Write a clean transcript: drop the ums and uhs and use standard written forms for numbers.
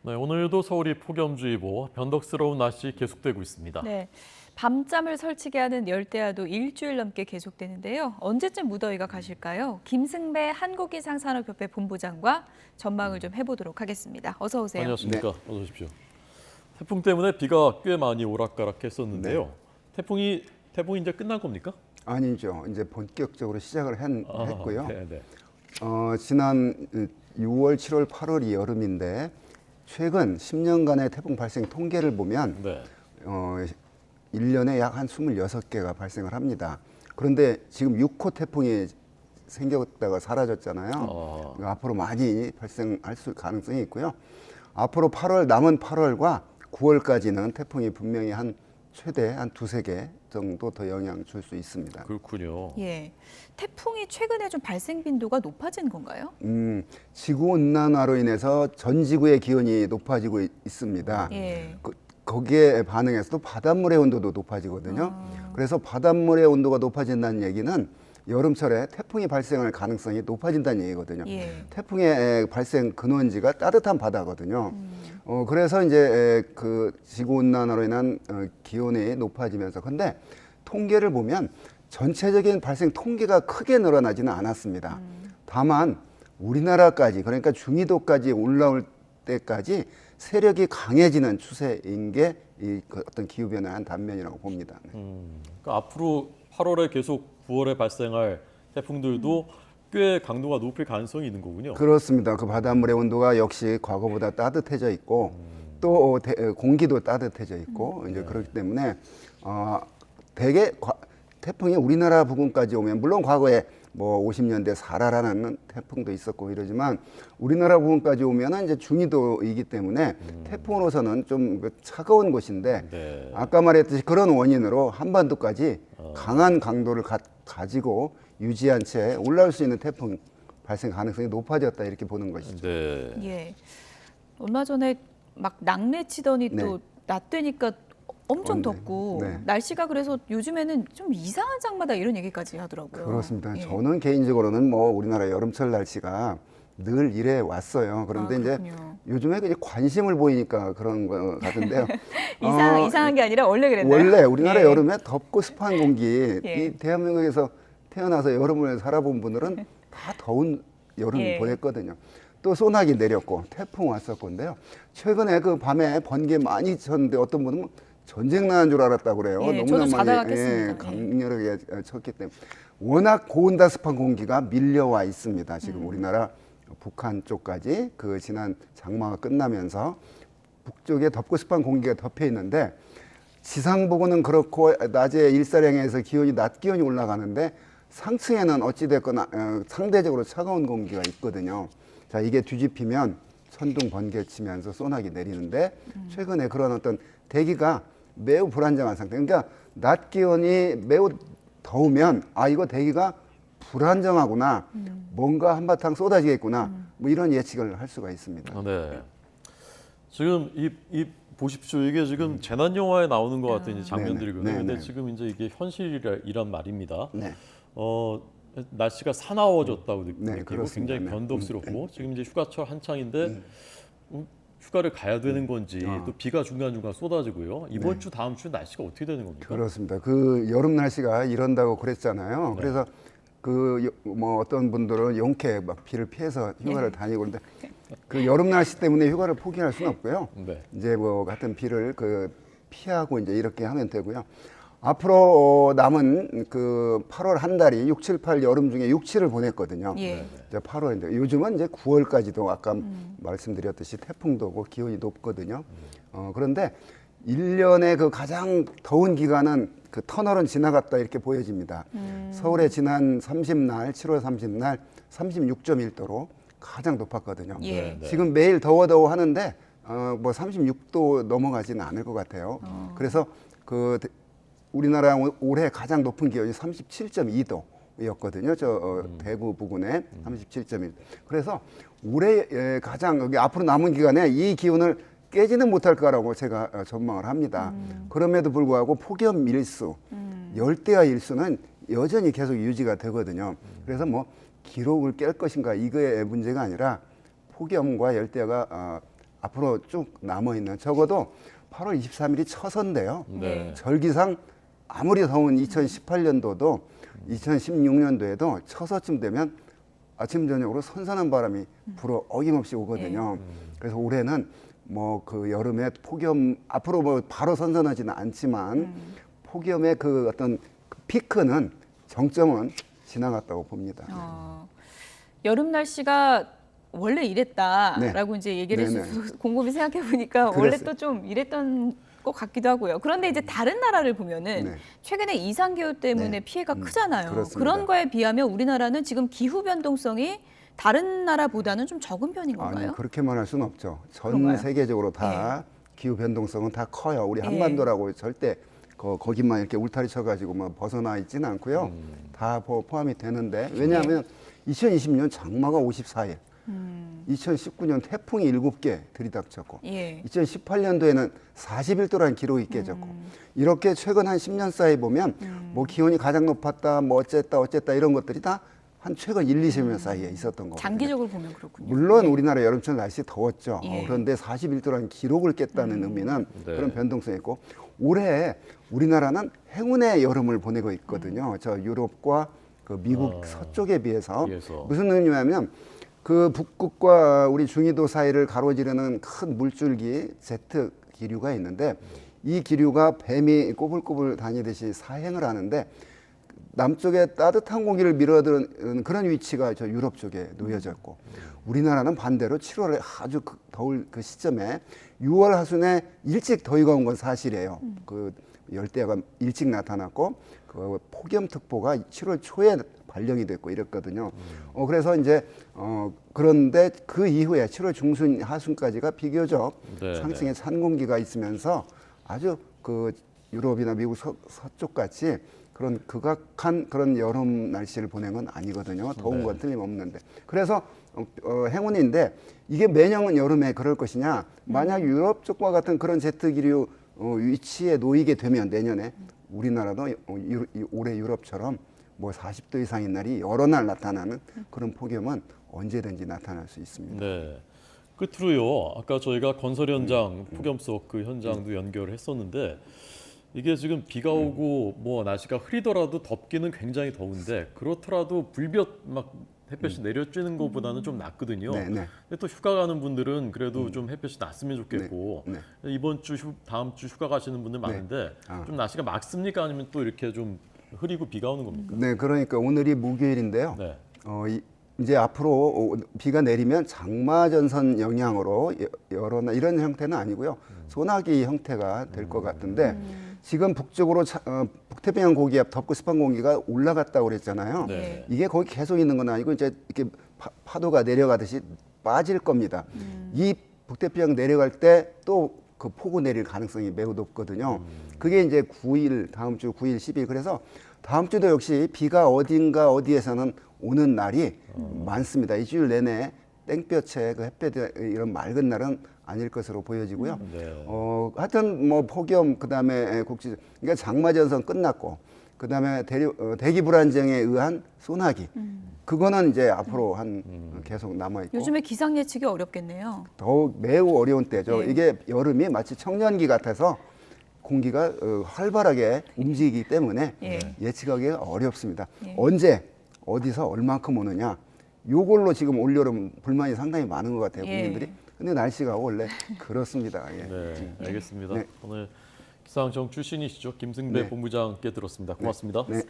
네, 오늘도 서울이 폭염주의보, 변덕스러운 날씨 계속되고 있습니다. 네, 밤잠을 설치게 하는 열대야도 일주일 넘게 계속되는데요. 언제쯤 무더위가 가실까요? 김승배 한국이상산업협회 본부장과 전망을 좀 해보도록 하겠습니다. 어서 오세요. 안녕하십니까. 어서 오십시오. 태풍 때문에 비가 꽤 많이 오락가락했었는데요. 네. 태풍이 이제 끝난 겁니까? 아니죠. 이제 본격적으로 시작을 했고요. 네. 지난 6월, 7월, 8월이 여름인데 최근 10년간의 태풍 발생 통계를 보면 네. 1년에 약 한 26개가 발생을 합니다. 그런데 지금 6호 태풍이 생겼다가 사라졌잖아요. 그러니까 앞으로 많이 발생할 가능성이 있고요. 앞으로 남은 8월과 9월까지는 태풍이 분명히 최대 한 두세 개 정도 더 영향 줄 수 있습니다. 그렇군요. 예, 태풍이 최근에 좀 발생 빈도가 높아진 건가요? 지구 온난화로 인해서 전 지구의 기온이 높아지고 있습니다. 예. 거기에 반응해서도 바닷물의 온도도 높아지거든요. 그래서 바닷물의 온도가 높아진다는 얘기는 여름철에 태풍이 발생할 가능성이 높아진다는 얘기거든요. 예. 태풍의 발생 근원지가 따뜻한 바다거든요. 그래서 이제 그 지구 온난화로 인한 기온이 높아지면서 근데 통계를 보면 전체적인 발생 통계가 크게 늘어나지는 않았습니다. 다만 우리나라까지 그러니까 중위도까지 올라올 때까지 세력이 강해지는 추세인 게 이 어떤 기후 변화의 한 단면이라고 봅니다. 그러니까 앞으로 8월에 계속 9월에 발생할 태풍들도 꽤 강도가 높을 가능성이 있는 거군요. 그렇습니다. 그 바닷물의 온도가 역시 과거보다 따뜻해져 있고 또 공기도 따뜻해져 있고 이제 그렇기 때문에 대개 태풍이 우리나라 부근까지 오면 물론 과거에 뭐 50년대 사라라는 태풍도 있었고 이러지만 우리나라 부근까지 오면은 이제 중위도이기 때문에 태풍으로서는 좀 차가운 곳인데 네. 아까 말했듯이 그런 원인으로 한반도까지 강한 강도를 가지고 유지한 채 올라올 수 있는 태풍 발생 가능성이 높아졌다 이렇게 보는 것이죠. 네. 예. 얼마 전에 막 낙뢰 치더니 네. 또 낮 되니까 엄청 네. 덥고 네. 날씨가 그래서 요즘에는 좀 이상한 장마다 이런 얘기까지 하더라고요. 그렇습니다. 예. 저는 개인적으로는 뭐 우리나라 여름철 날씨가 늘 이래 왔어요. 그런데 이제 그렇군요. 요즘에 그냥 관심을 보이니까 그런 것 같은데요. 이상한 게 아니라 원래 그랬나요? 원래 우리나라 예. 여름에 덥고 습한 공기, 예. 이 대한민국에서 태어나서 여름을 살아본 분들은 다 더운 여름을 예. 보냈거든요. 또 소나기 내렸고 태풍 왔었건데요. 최근에 그 밤에 번개 많이 쳤는데 어떤 분은 전쟁 나는 줄 알았다고 그래요. 예, 너무나 저도 자다가 많이 깼습니다. 강렬하게 쳤기 때문에 워낙 고온다습한 공기가 밀려와 있습니다. 지금 우리나라 북한 쪽까지 그 지난 장마가 끝나면서 북쪽에 덥고 습한 공기가 덮여 있는데 지상 부근은 그렇고 낮에 일사량에서 낮 기온이 올라가는데 상층에는 어찌됐거나 상대적으로 차가운 공기가 있거든요. 자, 이게 뒤집히면 천둥 번개 치면서 소나기 내리는데 최근에 그런 어떤 대기가 매우 불안정한 상태. 그러니까 낮 기온이 매우 더우면 이거 대기가 불안정하구나. 뭔가 한바탕 쏟아지겠구나. 뭐 이런 예측을 할 수가 있습니다. 네. 지금 이 보십시오. 이게 지금 재난 영화에 나오는 것 같은 이제 장면들이거든요. 네네. 근데 네네. 지금 이제 이게 현실이란 말입니다. 네. 날씨가 사나워졌다고 느끼고 그렇습니다. 굉장히 네. 변덕스럽고 지금 이제 휴가철 한창인데 휴가를 가야 되는 건지 또 비가 중간중간 쏟아지고요. 이번 주 다음 주 날씨가 어떻게 되는 겁니까? 그렇습니다. 그 여름 날씨가 이런다고 그랬잖아요. 그래서 그 뭐 어떤 분들은 용케 막 비를 피해서 휴가를 다니고 그런데 그 여름 날씨 때문에 휴가를 포기할 수는 없고요. 네. 이제 뭐 같은 비를 피하고 이제 이렇게 하면 되고요. 앞으로 남은 그 8월 한 달이 6, 7, 8 여름 중에 6, 7을 보냈거든요. 예. 이제 8월인데 요즘은 이제 9월까지도 아까 말씀드렸듯이 태풍도 오고 기온이 높거든요. 그런데 1년의 그 가장 더운 기간은 그 터널은 지나갔다 이렇게 보여집니다. 서울에 지난 30날, 7월 30날 36.1도로 가장 높았거든요. 예. 지금 매일 더워 하는데 뭐 36도 넘어가지는 않을 것 같아요. 그래서 그 우리나라 올해 가장 높은 기온이 37.2도였거든요. 대구 부근에 37.1. 그래서 올해 가장 여기 앞으로 남은 기간에 이 기온을 깨지는 못할 거라고 제가 전망을 합니다. 그럼에도 불구하고 폭염 일수, 열대야 일수는 여전히 계속 유지가 되거든요. 그래서 뭐 기록을 깰 것인가 이거의 문제가 아니라 폭염과 열대야가 앞으로 쭉 남아있는 적어도 8월 23일이 처서인데요. 네. 절기상 아무리 더운 2018년도도 2016년도에도 처서쯤 되면 아침 저녁으로 선선한 바람이 불어 어김없이 오거든요. 그래서 올해는 뭐 그 여름에 폭염 앞으로 뭐 바로 선선하지는 않지만 폭염의 그 어떤 그 피크는 정점은 지나갔다고 봅니다. 여름 날씨가 원래 이랬다라고 네. 이제 얘기를 네네. 해주셔서 곰곰이 생각해 보니까 원래 그랬어요. 또 좀 이랬던 것 같기도 하고요. 그런데 이제 다른 나라를 보면은 네. 최근에 이상기후 때문에 네. 피해가 크잖아요. 그렇습니다. 그런 거에 비하면 우리나라는 지금 기후 변동성이 다른 나라보다는 좀 적은 편인 건가요? 아니 그렇게 말할 수는 없죠. 전 그런가요? 세계적으로 다 기후 변동성은 다 커요. 우리 한반도라고 절대 거기만 이렇게 울타리 쳐가지고 뭐 벗어나 있지는 않고요. 다 포함이 되는데 왜냐하면 2020년 장마가 54일, 2019년 태풍이 7개 들이닥쳤고, 예. 2018년도에는 41도라는 기록이 깨졌고, 이렇게 최근 한 10년 사이 보면 뭐 기온이 가장 높았다, 뭐 어쨌다 이런 것들이 다 한 최근 1, 20년 사이에 있었던 거거든요. 장기적으로 보면 그렇군요. 물론 우리나라 여름철 날씨 더웠죠. 예. 그런데 41도라는 기록을 깼다는 의미는 네. 그런 변동성이 있고 올해 우리나라는 행운의 여름을 보내고 있거든요. 저 유럽과 그 미국 서쪽에 비해서 무슨 의미냐면 그 북극과 우리 중위도 사이를 가로지르는 큰 물줄기 제트 기류가 있는데 이 기류가 뱀이 꼬불꼬불 다니듯이 사행을 하는데 남쪽에 따뜻한 공기를 밀어드는 그런 위치가 저 유럽 쪽에 놓여졌고 우리나라는 반대로 7월에 아주 더울 그 시점에 6월 하순에 일찍 더위가 온 건 사실이에요. 그 열대야가 일찍 나타났고 그 폭염특보가 7월 초에 발령이 됐고 이랬거든요. 그래서 이제 그런데 그 이후에 7월 중순 하순까지가 비교적 상층에 찬 공기가 있으면서 아주 그 유럽이나 미국 서쪽 같이 그런 극악한 그런 여름 날씨를 보낸 건 아니거든요. 더운 건 틀림없는데. 그래서 행운인데 이게 매년 여름에 그럴 것이냐. 만약 유럽 쪽과 같은 그런 제트 기류 위치에 놓이게 되면 내년에 우리나라도 올해 유럽처럼 뭐 40도 이상인 날이 여러 날 나타나는 그런 폭염은 언제든지 나타날 수 있습니다. 네. 끝으로요. 아까 저희가 건설 현장 폭염 속 그 현장도 연결을 했었는데 이게 지금 비가 오고 뭐 날씨가 흐리더라도 덥기는 굉장히 더운데 그렇더라도 불볕 막 햇볕이 내려쬐는 것보다는 좀 낫거든요. 네, 네. 근데 또 휴가 가는 분들은 그래도 좀 햇볕이 났으면 좋겠고 네, 이번 주 다음 주 휴가 가시는 분들 많은데 좀 날씨가 맑습니까? 아니면 또 이렇게 좀 흐리고 비가 오는 겁니까? 네, 그러니까 오늘이 목요일인데요. 네. 이제 앞으로 비가 내리면 장마전선 영향으로 여러 날 이런 형태는 아니고요. 소나기 형태가 될 것 같은데 지금 북쪽으로 북태평양 고기압 덥고 습한 공기가 올라갔다고 그랬잖아요. 네. 이게 거기 계속 있는 건 아니고 이제 이렇게 파도가 내려가듯이 빠질 겁니다. 이 북태평양 내려갈 때 또 그 폭우 내릴 가능성이 매우 높거든요. 그게 이제 9일, 다음 주 9일, 10일. 그래서 다음 주도 역시 비가 어딘가 어디에서는 오는 날이 많습니다. 일주일 내내 땡볕에 그 햇볕 이런 맑은 날은 아닐 것으로 보여지고요. 네. 하여튼 뭐 폭염 그다음에 그러니까 장마전선 끝났고 그다음에 대기 불안정에 의한 소나기. 그거는 이제 앞으로 계속 남아 있고. 요즘에 기상 예측이 어렵겠네요. 더욱 매우 어려운 때죠. 예. 이게 여름이 마치 청년기 같아서 공기가 활발하게 움직이기 때문에 예. 예측하기가 어렵습니다. 예. 언제 어디서 얼만큼 오느냐 요걸로 지금 올여름 불만이 상당히 많은 것 같아요. 예. 국민들이. 근데 날씨가 원래 그렇습니다. 예. 네, 알겠습니다. 네. 오늘 기상청 출신이시죠 김승배 네. 본부장께 들었습니다. 고맙습니다. 네.